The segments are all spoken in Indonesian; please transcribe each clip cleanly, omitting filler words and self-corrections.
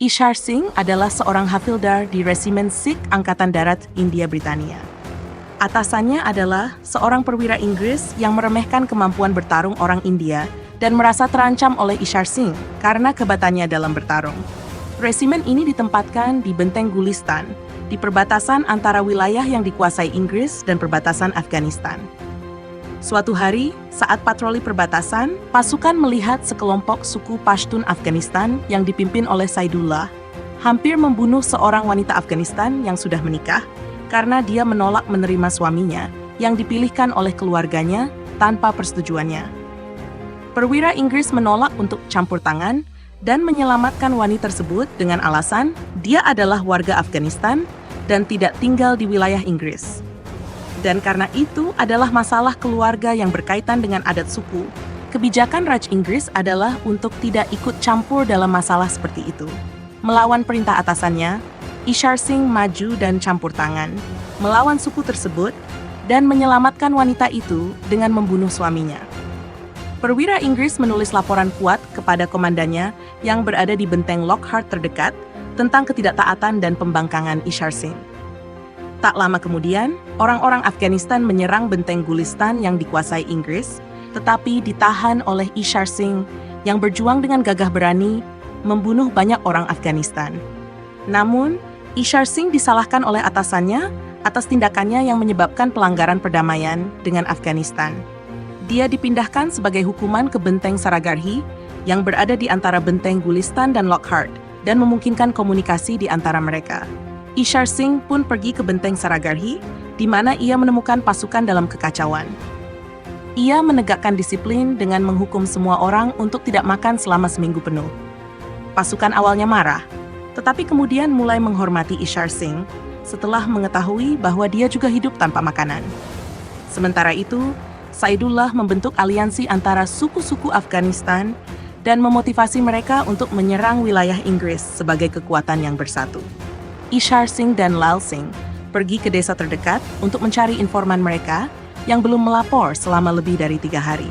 Ishar Singh adalah seorang hafildar di Resimen Sikh Angkatan Darat India Britania. Atasannya adalah seorang perwira Inggris yang meremehkan kemampuan bertarung orang India dan merasa terancam oleh Ishar Singh karena kehebatannya dalam bertarung. Resimen ini ditempatkan di Benteng Gulistan, di perbatasan antara wilayah yang dikuasai Inggris dan perbatasan Afghanistan. Suatu hari, saat patroli perbatasan, pasukan melihat sekelompok suku Pashtun Afghanistan yang dipimpin oleh Saidullah hampir membunuh seorang wanita Afghanistan yang sudah menikah karena dia menolak menerima suaminya yang dipilihkan oleh keluarganya tanpa persetujuannya. Perwira Inggris menolak untuk campur tangan dan menyelamatkan wanita tersebut dengan alasan dia adalah warga Afghanistan dan tidak tinggal di wilayah Inggris. Dan karena itu adalah masalah keluarga yang berkaitan dengan adat suku, kebijakan Raj Inggris adalah untuk tidak ikut campur dalam masalah seperti itu. Melawan perintah atasannya, Ishar Singh maju dan campur tangan, melawan suku tersebut, dan menyelamatkan wanita itu dengan membunuh suaminya. Perwira Inggris menulis laporan kuat kepada komandannya yang berada di benteng Lockhart terdekat tentang ketidaktaatan dan pembangkangan Ishar Singh. Tak lama kemudian, orang-orang Afghanistan menyerang benteng Gulistan yang dikuasai Inggris, tetapi ditahan oleh Ishar Singh yang berjuang dengan gagah berani membunuh banyak orang Afghanistan. Namun, Ishar Singh disalahkan oleh atasannya atas tindakannya yang menyebabkan pelanggaran perdamaian dengan Afghanistan. Dia dipindahkan sebagai hukuman ke benteng Saragarhi yang berada di antara benteng Gulistan dan Lockhart dan memungkinkan komunikasi di antara mereka. Ishar Singh pun pergi ke benteng Saragarhi, di mana ia menemukan pasukan dalam kekacauan. Ia menegakkan disiplin dengan menghukum semua orang untuk tidak makan selama seminggu penuh. Pasukan awalnya marah, tetapi kemudian mulai menghormati Ishar Singh setelah mengetahui bahwa dia juga hidup tanpa makanan. Sementara itu, Saidullah membentuk aliansi antara suku-suku Afghanistan dan memotivasi mereka untuk menyerang wilayah Inggris sebagai kekuatan yang bersatu. Ishar Singh dan Lal Singh pergi ke desa terdekat untuk mencari informan mereka yang belum melapor selama lebih dari 3 hari.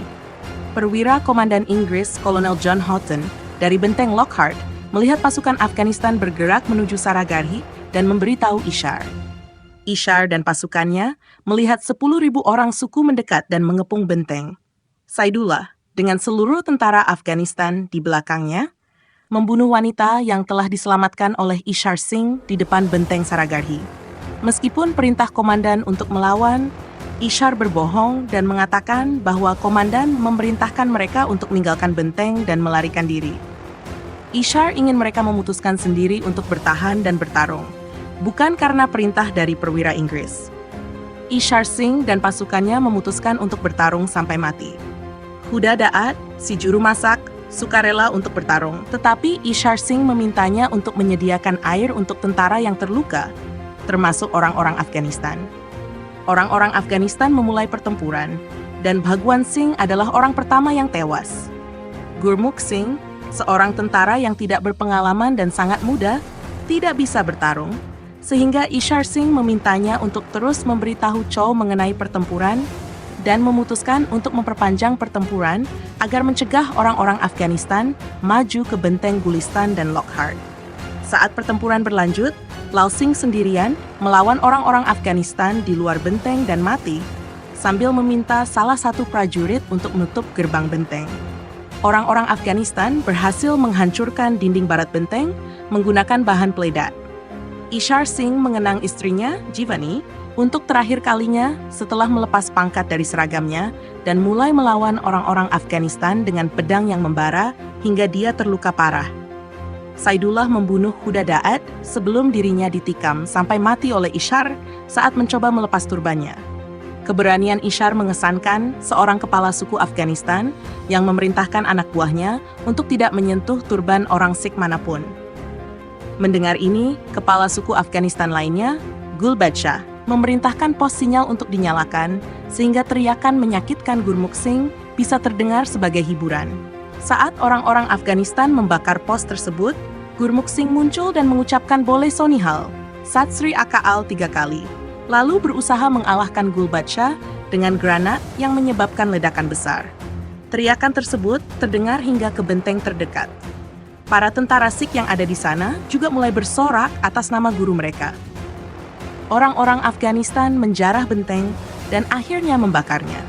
Perwira Komandan Inggris Kolonel John Houghton dari benteng Lockhart melihat pasukan Afghanistan bergerak menuju Saragarhi dan memberitahu Ishar. Ishar dan pasukannya melihat 10.000 orang suku mendekat dan mengepung benteng. Saidullah, dengan seluruh tentara Afghanistan di belakangnya, membunuh wanita yang telah diselamatkan oleh Ishar Singh di depan benteng Saragarhi. Meskipun perintah komandan untuk melawan, Ishar berbohong dan mengatakan bahwa komandan memerintahkan mereka untuk meninggalkan benteng dan melarikan diri. Ishar ingin mereka memutuskan sendiri untuk bertahan dan bertarung, bukan karena perintah dari perwira Inggris. Ishar Singh dan pasukannya memutuskan untuk bertarung sampai mati. Huda Da'at, si juru masak, sukarela untuk bertarung, tetapi Ishar Singh memintanya untuk menyediakan air untuk tentara yang terluka, termasuk orang-orang Afghanistan. Orang-orang Afghanistan memulai pertempuran, dan Bhagwan Singh adalah orang pertama yang tewas. Gurmukh Singh, seorang tentara yang tidak berpengalaman dan sangat muda, tidak bisa bertarung, sehingga Ishar Singh memintanya untuk terus memberitahu Chow mengenai pertempuran dan memutuskan untuk memperpanjang pertempuran agar mencegah orang-orang Afghanistan maju ke benteng Gulistan dan Lockhart. Saat pertempuran berlanjut, Lal Singh sendirian melawan orang-orang Afghanistan di luar benteng dan mati, sambil meminta salah satu prajurit untuk menutup gerbang benteng. Orang-orang Afghanistan berhasil menghancurkan dinding barat benteng menggunakan bahan peledak. Ishar Singh mengenang istrinya, Jivani, untuk terakhir kalinya setelah melepas pangkat dari seragamnya dan mulai melawan orang-orang Afghanistan dengan pedang yang membara hingga dia terluka parah. Saidullah membunuh Huda Da'at sebelum dirinya ditikam sampai mati oleh Ishar saat mencoba melepas turbannya. Keberanian Ishar mengesankan seorang kepala suku Afghanistan yang memerintahkan anak buahnya untuk tidak menyentuh turban orang Sikh manapun. Mendengar ini, kepala suku Afghanistan lainnya, Gul Badshah, memerintahkan pos sinyal untuk dinyalakan, sehingga teriakan menyakitkan Gurmukh Singh bisa terdengar sebagai hiburan. Saat orang-orang Afghanistan membakar pos tersebut, Gurmukh Singh muncul dan mengucapkan Bole Sonihal, Sat Sri Akal 3 kali, lalu berusaha mengalahkan Gul Badshah dengan granat yang menyebabkan ledakan besar. Teriakan tersebut terdengar hingga ke benteng terdekat. Para tentara Sikh yang ada di sana juga mulai bersorak atas nama guru mereka. Orang-orang Afghanistan menjarah benteng dan akhirnya membakarnya.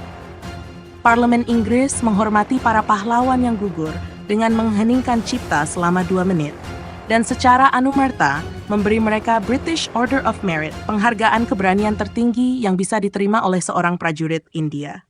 Parlemen Inggris menghormati para pahlawan yang gugur dengan mengheningkan cipta selama 2 menit, dan secara anumerta memberi mereka British Order of Merit, penghargaan keberanian tertinggi yang bisa diterima oleh seorang prajurit India.